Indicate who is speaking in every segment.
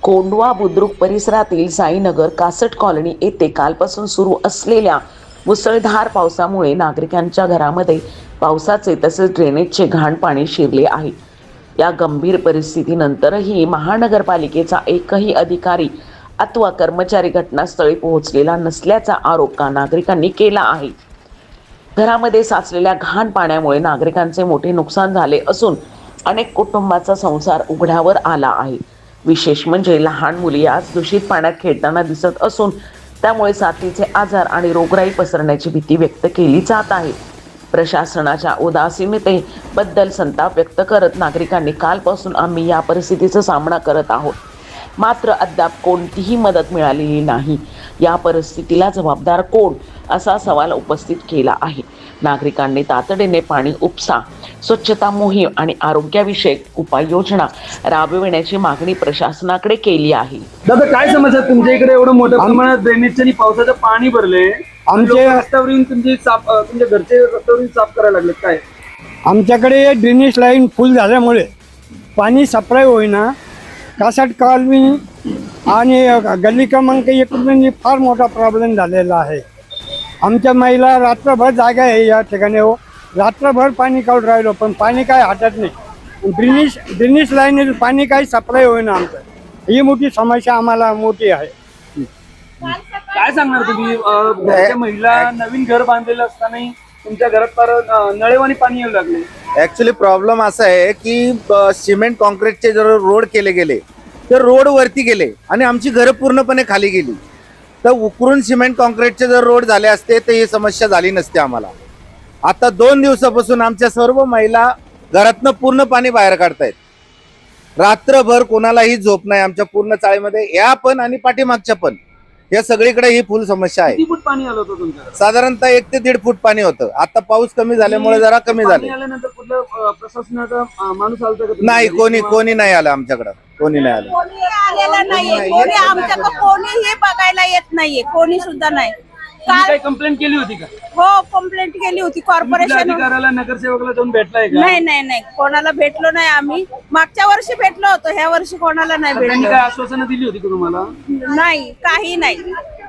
Speaker 1: कोंढवा बुद्रुक परिसरातील Sainagar caste colony येथे कालपासून सुरू असलेल्या मुसळधार पावसामुळे नागरिकांच्या घरामध्ये पावसाचे तसेच ड्रेनेजचे घाण पाणी शिरले आहे। या गंभीर परिस्थितीनंतरही महानगरपालिकेचा एकही अधिकारी अथवा कर्मचारी घटनास्थळी पोहोचलेला नसल्याचा आरोप नागरिकांनी केला आहे। घरामध्ये साचलेल्या घाण पाण्यामुळे नागरिकांचे मोठे नुकसान झाले असून अनेक कुटुंबाचा संसार उघड्यावर आला आहे। विशेष म्हणजे लहान मुली आज दूषित पाण्यात खेळताना दिसत असून त्यामुळे साथीचे आजार आणि रोगराई पसरण्याची भीती व्यक्त केली जात आहे। प्रशासनाच्या उदासीनतेबद्दल संताप व्यक्त करत नागरिकांनी कालपासून आम्ही या परिस्थितीचा सामना करत आहोत, मात्र अद्याप कोणतीही मदत मिळालेली नाही। या परिस्थितीला जबाबदार कोण असा सवाल उपस्थित केला आहे। नागरिकांनी तातडीने पाणी उपसा, स्वच्छता मोहीम आणि आरोग्यविषयक उपाययोजना राबविण्याची मागणी प्रशासनाकडे केली आहे।
Speaker 2: दादा, काय समस्या तुमच्या इकडे? एवढं मोठ्या प्रमाणात ड्रेनेजचे आणि पावसाचं पाणी भरले, आमच्या रस्त्यावर येऊन तुमच्या घरचे रस्त्यावर येऊन साफ करायला लागले काय?
Speaker 3: आमच्याकडे ड्रेनेज लाईन फुल झाल्यामुळे पाणी सप्लाय होईना। कासट कॉलनी आणि गल्ली क्रमांक 1 मध्ये फार मोठा प्रॉब्लेम झालेला आहे। आमच्या महिला रात्रभर जागा आहे या ठिकाणी, रात्रभर पाणी काढून राहिलो पण पाणी काय हटत नाही। ड्रेनेज लाईन पाणी काही सप्लाय होईना। आमचं ही मोठी समस्या आम्हाला मोठी आहे।
Speaker 2: काय सांगणार तुम्ही? घरच्या महिला नवीन घर बांधलेलं असताना तुमच्या घरात फार नळेवाणी पाणी येऊ लागले।
Speaker 4: ऍक्च्युली प्रॉब्लेम असा आहे की सिमेंट कॉन्क्रीटचे जर रोड केले गेले तर रोड वरती गेले आणि आमची घरं पूर्णपणे खाली गेली। तर उकरून सिमेंट कॉन्क्रीटचे जर रोड झाले असते तर ही समस्या झाली नसते आम्हाला। आता 2 दिवसापासून आमच्या सर्व महिला घरातनं पूर्ण पाणी बाहेर काढतायत। रात्रभर कोणालाही झोप नाही आमच्या पूर्ण चाळीमध्ये, या पण आणि पाठीमागच्या पण, या सगळीकडे ही फुल समस्या आहे।
Speaker 2: किती फूट पाणी आलं होतं तुमच्या?
Speaker 4: साधारणतः 1 ते 1.5 फूट पाणी होतं। आता पाऊस कमी झाल्यामुळे जरा कमी झाले।
Speaker 2: आल्यानंतर कुठलं प्रशासनाचा माणूस आलता का?
Speaker 4: नाही, कोणी नाही आलं आमच्याकडं, कोणी नाही आलं।
Speaker 5: कोणी आलेलं नाहीये, कोणी आमच्याकडे कोणीही बघायला येत नाहीये, कोणी सुद्धा नाही।
Speaker 2: काही कंप्लेंट केली होती का?
Speaker 5: हो, कंप्लेंट केली होती कॉर्पोरेशन।
Speaker 2: अधिकाऱ्याला, नगरसेवकाला जाऊन भेटलाय का?
Speaker 5: नाही, कोणाला भेटलो नाही आम्ही। मागच्या वर्षी भेटलो होतो, ह्या वर्षी कोणाला नाही
Speaker 2: त्यांनी
Speaker 5: भेटलो।
Speaker 2: काय आश्वासनं दिली होती का तुम्हाला?
Speaker 5: नाही, काही नाही।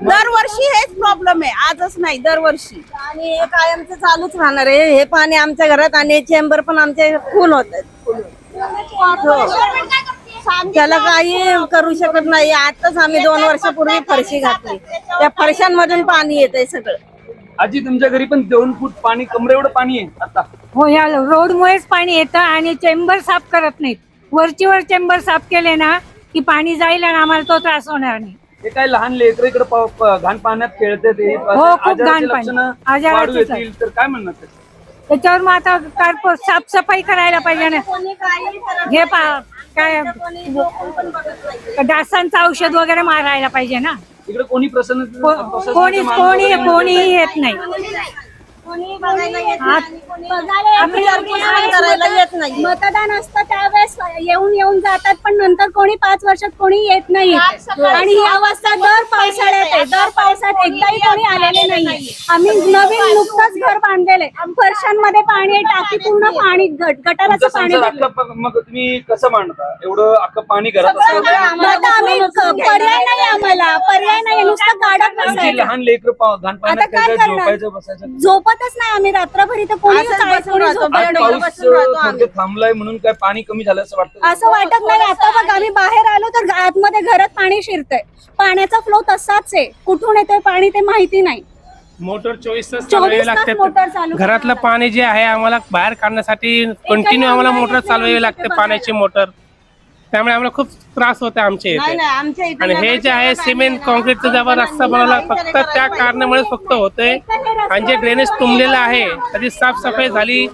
Speaker 5: दरवर्षी हेच प्रॉब्लेम आहे, आजच नाही, दरवर्षी।
Speaker 6: आणि हे कायमचं चालूच राहणार आहे। हे पाणी आमच्या घरात आणि चेंबर पण आमचे फुल होत आहेत। त्याला काही करू शकत नाही। आताच आम्ही 2 वर्षापूर्वी फरशी घातली, त्या फरशांमधून पाणी येतंय सगळं।
Speaker 2: आजी, तुमच्या घरी पण 2 फूट पाणी, कमरे एवढं पाणी आहे आता?
Speaker 7: हो, या रोडमुळेच पाणी येतं आणि चेंबर साफ करत नाहीत। वरचीवर चेंबर साफ केले ना की पाणी जाईल आणि आम्हाला तो त्रास होणार नाही।
Speaker 2: हे काय लहान लेकरं इकडे घाण पाण्यात खेळते, ते
Speaker 7: खूप घाण पाणी, आजाराचे
Speaker 2: येतील तर काय म्हणणार ते?
Speaker 7: त्याच्यावर मग आता साफसफाई करायला पाहिजे ना। हे काय डासांचं औषध वगैरे मारायला पाहिजे ना।
Speaker 2: इकडे कोणी
Speaker 7: कोणीही येत नाही।
Speaker 6: मतदान असतं त्यावेळेस येऊन जातात, पण नंतर कोणी 5 वर्षात कोणी येत नाही। आणि ही अवस्था दर पावसाळ्यात आहे। दर पावसात एकदाही कोणी आलेले नाही। आम्ही नवीन नुकतंच घर बांधलेले, फरशांमध्ये पाणी आहे, टाकी पूर्ण पाणी, गटाराचं पाणी।
Speaker 2: मग तुम्ही कसं मांडता एवढं अख्खं पाणी घरात?
Speaker 6: आम्ही पर्याय नाही, आम्हाला पर्याय नाही, नुसतं काढत बसायचं।
Speaker 2: लहान लेकरं घाण पाण्यात खेळतात, झोपायचं बसायचं?
Speaker 6: झोपतच नाही आम्ही रात्रभर, इथं कोणी
Speaker 2: थांबलाय म्हणून काय पाणी कमी झालं असं वाटतं?
Speaker 6: असं वाटत नाही। आता बघ, आम्ही बाहेर आलो तर आतमध्ये घरात पाणी शिरतंय। पाण्याचा फ्लो तसाच आहे, कुठून येतंय पाणी ते माहिती नाही।
Speaker 8: मोटर 24 तास चालवावी लागते। घरातलं पाणी जे आहे आम्हाला बाहेर काढण्यासाठी कंटिन्यू आम्हाला मोटर चालवावी लागते, पाण्याची मोटर। त्यामुळे आम्हाला खूप त्रास होतो आमच्या इथे। आणि हे जे आहे सिमेंट कॉन्क्रीटचा जेव्हा रस्ता बनवला फक्त त्या कारणामुळे फक्त होतंय। आणि जे ड्रेनेज तुंबलेलं आहे त्याची साफसफाई झाली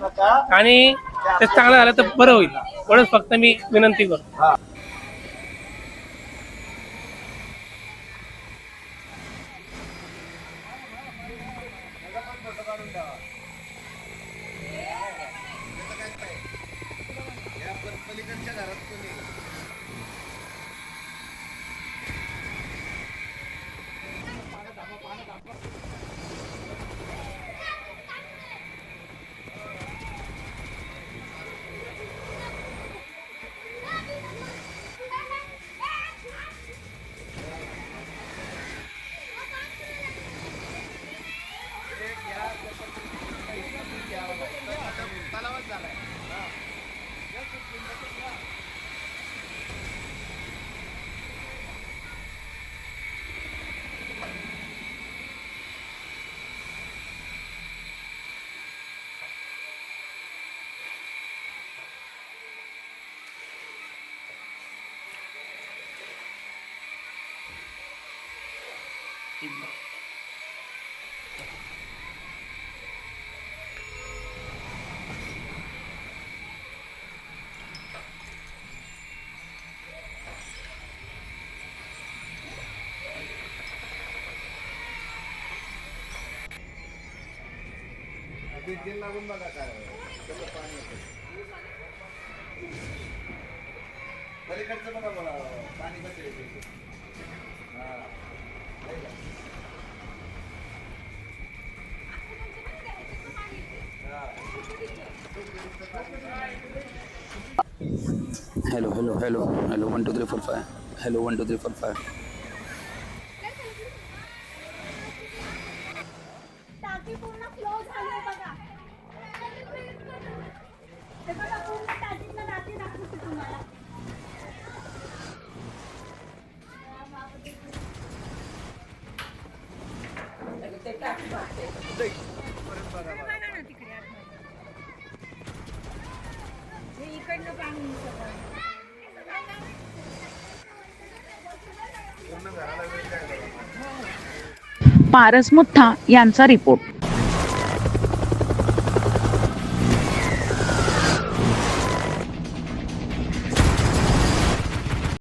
Speaker 8: आणि ते चांगलं झालं तर बरं होईल, एवढंच फक्त मी विनंती करतो।
Speaker 4: लागून बघा काय कसं पाणी येतं. पलीकडचं बघा पाणी कसं येते.
Speaker 9: Hello, 1 2 3 4 5. Hello, 1 2 3 4 5.
Speaker 6: टाकी पूर्ण फ्लो झाली बघा. ते बघा पूर्ण टाकीतलं रात्री दाखवते तुम्हाला.
Speaker 7: इकडनं पाणी
Speaker 1: पारस मुठ्ठा यांचा रिपोर्ट.